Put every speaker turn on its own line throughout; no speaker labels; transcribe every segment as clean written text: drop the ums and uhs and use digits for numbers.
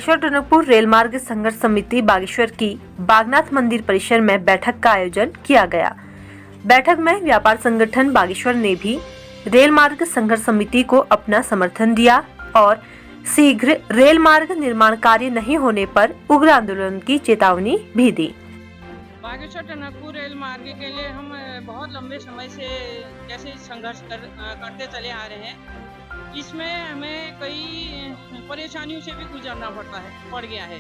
Bageshwar Tanakpur rail मार्ग संघर्ष समिति बागेश्वर की बागनाथ मंदिर परिसर में बैठक का आयोजन किया गया। बैठक में व्यापार संगठन बागेश्वर ने भी रेल मार्ग संघर्ष समिति को अपना समर्थन दिया और शीघ्र रेल मार्ग निर्माण कार्य नहीं होने पर उग्र आंदोलन की चेतावनी भी दी।
बागेश्वर टनकपुर रेल मार्ग के लिए हम बहुत लंबे समय से जैसे संघर्ष करते चले आ रहे हैं। इसमें हमें कई परेशानियों से भी गुजरना पड़ गया है।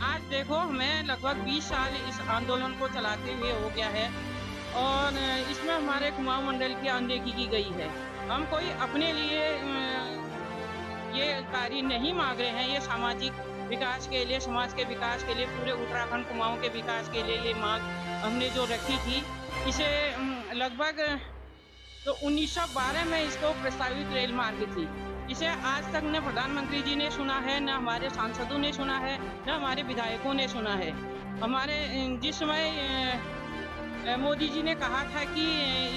आज देखो हमें लगभग 20 साल इस आंदोलन को चलाते हुए हो गया है और इसमें हमारे कुमाऊं मंडल की अनदेखी की गई है। हम कोई अपने लिए ये कार्य नहीं मांग रहे हैं। ये सामाजिक विकास के लिए, समाज के विकास के लिए, पूरे उत्तराखंड कुमाऊं के विकास के लिए ये मांग हमने जो रखी थी, इसे लगभग तो 1912 में इसको प्रस्तावित रेल मार्ग थी। इसे आज तक न प्रधानमंत्री जी ने सुना है, न हमारे सांसदों ने सुना है, न हमारे विधायकों ने सुना है। हमारे जिस समय मोदी जी ने कहा था कि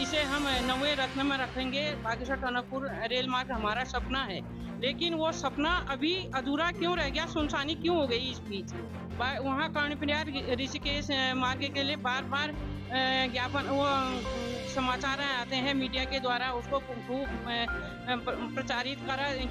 इसे हम नवे रत्न में रखेंगे, बागेश्वर टनकपुर रेल मार्ग हमारा सपना है, लेकिन वो सपना अभी अधूरा क्यों रह गया, सुनसानी क्यों हो गई इस बीच। वहाँ कर्णप्रयाग ऋषिकेश मार्ग के लिए बार बार ज्ञापन वो समाचार आते हैं मीडिया के द्वारा, उसको खूब प्रचारित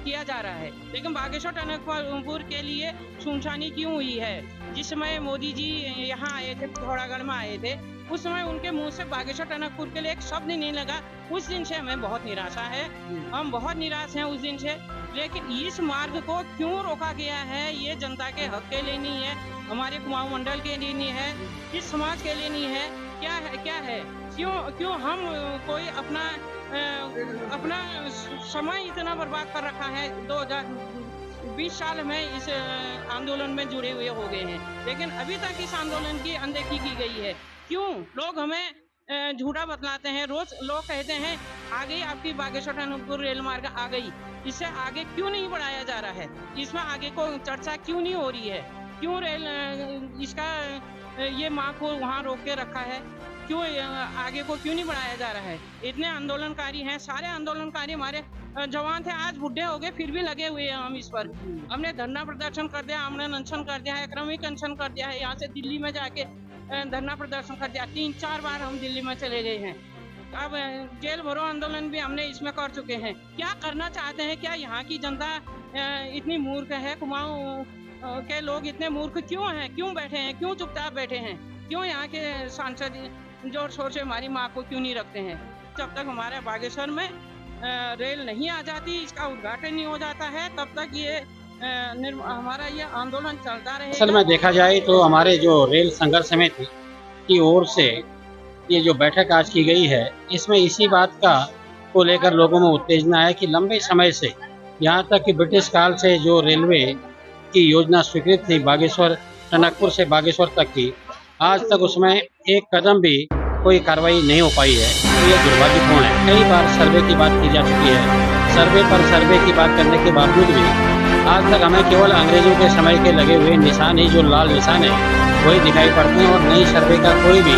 किया जा रहा है, लेकिन बागेश्वर टनकपुर के लिए सुनसानी क्यों हुई है। जिस समय मोदी जी यहाँ आए थे, पिथौरागढ़ में आए थे, उस समय उनके मुंह से बागेश्वर टनकपुर के लिए एक शब्द नहीं लगा। उस दिन से हमें बहुत निराशा है, हम बहुत निराश हैं उस दिन से। लेकिन इस मार्ग को क्यों रोका गया है, ये जनता के हक के लिए नहीं है, हमारे कुमाऊं मंडल के लिए नहीं है, इस समाज के लिए नहीं है। क्या है क्यों हम कोई अपना समय इतना बर्बाद कर रखा है। 2020 साल में इस आंदोलन में जुड़े हुए हो गए हैं, लेकिन अभी तक इस आंदोलन की अनदेखी की गई है। क्यों लोग हमें झूठा बतलाते हैं। रोज लोग कहते हैं आ गई आपकी बागेश्वर टनकपुर रेल मार्ग आ गई, इसे आगे क्यों नहीं बढ़ाया जा रहा है, इसमें आगे को चर्चा क्यों नहीं हो रही है, क्यों रेल इसका ये मार्ग को वहाँ रोक के रखा है, क्यों आगे को क्यों नहीं बढ़ाया जा रहा है। इतने आंदोलनकारी हैं, सारे आंदोलनकारी हमारे जवान थे, आज बुढ़े हो गए, फिर भी लगे हुए हैं हम इस पर। हमने धरना प्रदर्शन कर दिया, हमने अनशन कर दिया है, क्रमिक अनशन कर दिया है, यहाँ से दिल्ली में जाके धरना प्रदर्शन कर दिया। 3-4 बार हम दिल्ली में चले गए हैं। अब जेल भरो आंदोलन भी हमने इसमें कर चुके हैं। क्या करना चाहते हैं, क्या यहाँ की जनता इतनी मूर्ख है, कुमाऊं के लोग इतने मूर्ख क्यों हैं, क्यों बैठे हैं, क्यों चुपचाप बैठे हैं, क्यों यहाँ के सांसद जोर शोर से हमारी माँ को क्यों नहीं रखते हैं। जब तक हमारे बागेश्वर में रेल नहीं आ जाती, इसका उद्घाटन नहीं हो जाता है, तब तक ये हमारा ये आंदोलन चलता रहेगा।
असल में देखा जाए तो हमारे जो रेल संघर्ष समिति की ओर से ये जो बैठक आज की गई है, इसमें इसी बात को लेकर लोगों में उत्तेजना है कि लंबे समय से, यहाँ तक कि ब्रिटिश काल से जो रेलवे की योजना स्वीकृत थी बागेश्वर टनकपुर से बागेश्वर तक की, आज तक उसमें एक कदम भी कोई कार्रवाई नहीं हो पाई है। तो ये दुर्भाग्यपूर्ण है। कई बार सर्वे की बात की जा चुकी है, सर्वे पर सर्वे की बात करने के बावजूद भी आज तक हमें केवल अंग्रेजों के समय के लगे हुए निशान ही, जो लाल निशान है, वही दिखाई पड़ते हैं और नई सर्वे का कोई भी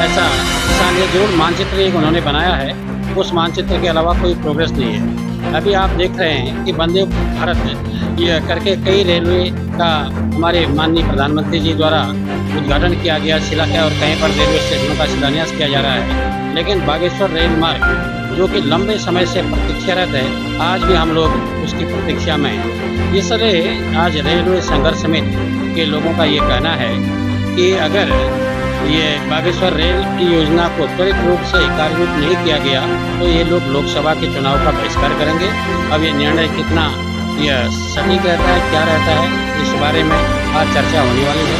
ऐसा निशान है। जरूर मानचित्र एक उन्होंने बनाया है, उस मानचित्र के अलावा कोई प्रोग्रेस नहीं है। अभी आप देख रहे हैं कि वंदे भारत ये करके कई रेलवे का हमारे माननीय प्रधानमंत्री जी द्वारा उद्घाटन किया गया, शिलान्यास, और कहीं पर रेलवे स्टेशनों का शिलान्यास किया जा रहा है, लेकिन बागेश्वर रेल मार्ग जो कि लंबे समय से प्रतीक्षारत है, आज भी हम लोग उसकी प्रतीक्षा में हैं। इसलिए आज रेलवे संघर्ष समिति के लोगों का ये कहना है कि अगर ये बागेश्वर रेल की योजना को त्वरित रूप से कार्यरूप नहीं किया गया तो ये लोग लोकसभा के चुनाव का बहिष्कार करेंगे। अब ये निर्णय कितना यह सटीक रहता है, क्या रहता है, इस बारे में आज चर्चा होने वाली है।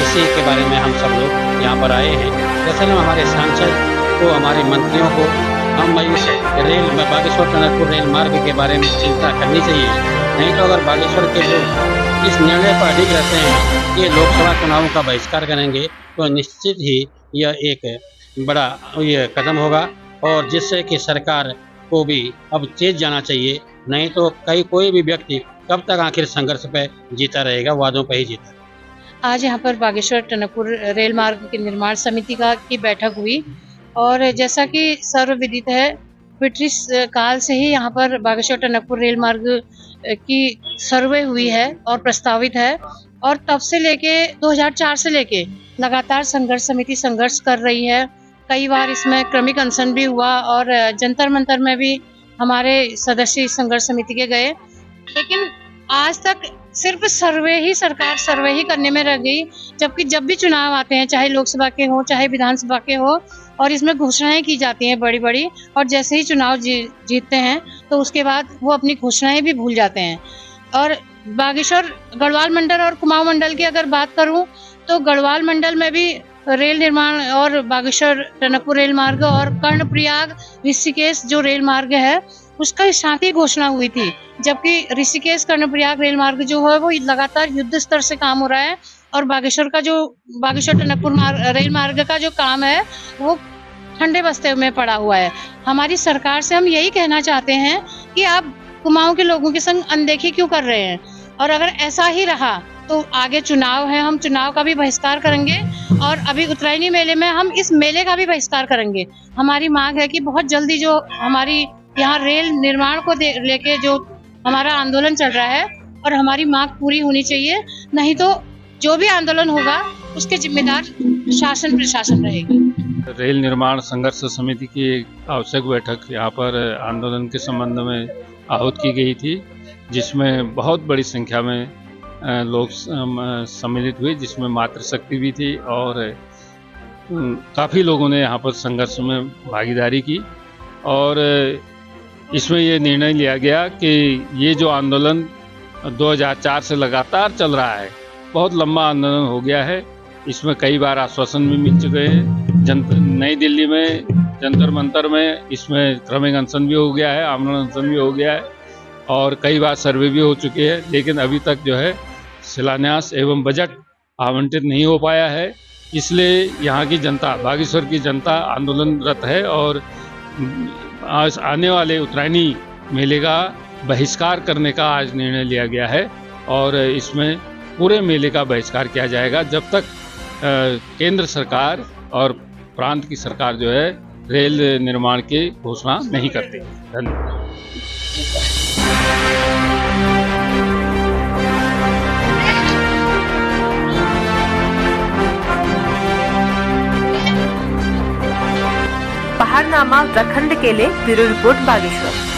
इसी के बारे में हम सब लोग यहाँ पर आए हैं। दरअसल हमारे सांसद को, हमारे मंत्रियों को हम इस रेल में बागेश्वर टनकपुर रेल मार्ग के बारे में चिंता करनी चाहिए। नहीं तो अगर बागेश्वर के लोग इस निर्णय पर अडिग रहते हैं कि लोकसभा चुनावों का बहिष्कार करेंगे, तो निश्चित ही यह एक बड़ा कदम होगा और जिससे कि सरकार को भी अब चेत जाना चाहिए। नहीं तो कोई भी व्यक्ति कब तक आखिर संघर्ष पे जीता रहेगा, वादों पे ही जीता।
आज यहाँ पर बागेश्वर टनकपुर रेल मार्ग की निर्माण समिति की बैठक हुई और जैसा कि सर्वविदित है, ब्रिटिश काल से ही यहाँ पर बागेश्वर टनकपुर रेल मार्ग की सर्वे हुई है और प्रस्तावित है, और तब से लेके 2004 से लेके लगातार संघर्ष समिति संघर्ष कर रही है। कई बार इसमें क्रमिक अनशन भी हुआ और जंतर मंतर में भी हमारे सदस्य इस संघर्ष समिति के गए, लेकिन आज तक सिर्फ सरकार सर्वे ही करने में रह गई। जबकि जब भी चुनाव आते हैं, चाहे लोकसभा के हो चाहे विधानसभा के हो, और इसमें घोषणाएं की जाती हैं बड़ी बड़ी, और जैसे ही चुनाव जीतते हैं तो उसके बाद वो अपनी घोषणाएं भी भूल जाते हैं। और बागेश्वर गढ़वाल मंडल और कुमाऊं मंडल की अगर बात करूं तो गढ़वाल मंडल में भी रेल निर्माण और बागेश्वर टनकपुर रेल मार्ग और कर्णप्रयाग ऋषिकेश जो रेल मार्ग है उसका साथ ही घोषणा हुई थी। जबकि ऋषिकेश कर्णप्रयाग रेल मार्ग जो है वो लगातार युद्ध स्तर से काम हो रहा है, और बागेश्वर टनकपुर रेल मार्ग का जो काम है वो ठंडे बस्ते में पड़ा हुआ है। हमारी सरकार से हम यही कहना चाहते हैं कि आप कुमाऊं के लोगों के संग अनदेखी क्यों कर रहे हैं, और अगर ऐसा ही रहा तो आगे चुनाव है, हम चुनाव का भी बहिष्कार करेंगे, और अभी उत्तरायणी मेले में हम इस मेले का भी बहिष्कार करेंगे। हमारी मांग है कि बहुत जल्दी जो हमारी यहाँ रेल निर्माण को लेके जो हमारा आंदोलन चल रहा है और हमारी मांग पूरी होनी चाहिए, नहीं तो जो भी आंदोलन होगा उसके जिम्मेदार शासन प्रशासन रहेगी।
रेल निर्माण संघर्ष समिति की एक आवश्यक बैठक यहाँ पर आंदोलन के संबंध में आहूत की गई थी, जिसमें बहुत बड़ी संख्या में लोग सम्मिलित हुए, जिसमें मातृशक्ति भी थी और काफ़ी लोगों ने यहाँ पर संघर्ष में भागीदारी की। और इसमें ये निर्णय लिया गया कि ये जो आंदोलन 2004 से लगातार चल रहा है, बहुत लंबा आंदोलन हो गया है, इसमें कई बार आश्वासन भी मिल चुके हैं। नई दिल्ली में जंतर मंतर में इसमें क्रमिक अनशन भी हो गया है, आमरण अनशन भी हो गया है, और कई बार सर्वे भी हो चुके हैं, लेकिन अभी तक जो है शिलान्यास एवं बजट आवंटित नहीं हो पाया है। इसलिए यहाँ की जनता, बागेश्वर की जनता आंदोलनरत है, और आज आने वाले उत्तरायणी मेले का बहिष्कार करने का आज निर्णय लिया गया है, और इसमें पूरे मेले का बहिष्कार किया जाएगा जब तक केंद्र सरकार और प्रांत की सरकार जो है रेल निर्माण की घोषणा नहीं करती। धन्यवाद।
पहाड़नामा उत्तराखंड के लिए ब्यूरो रिपोर्ट बागेश्वर।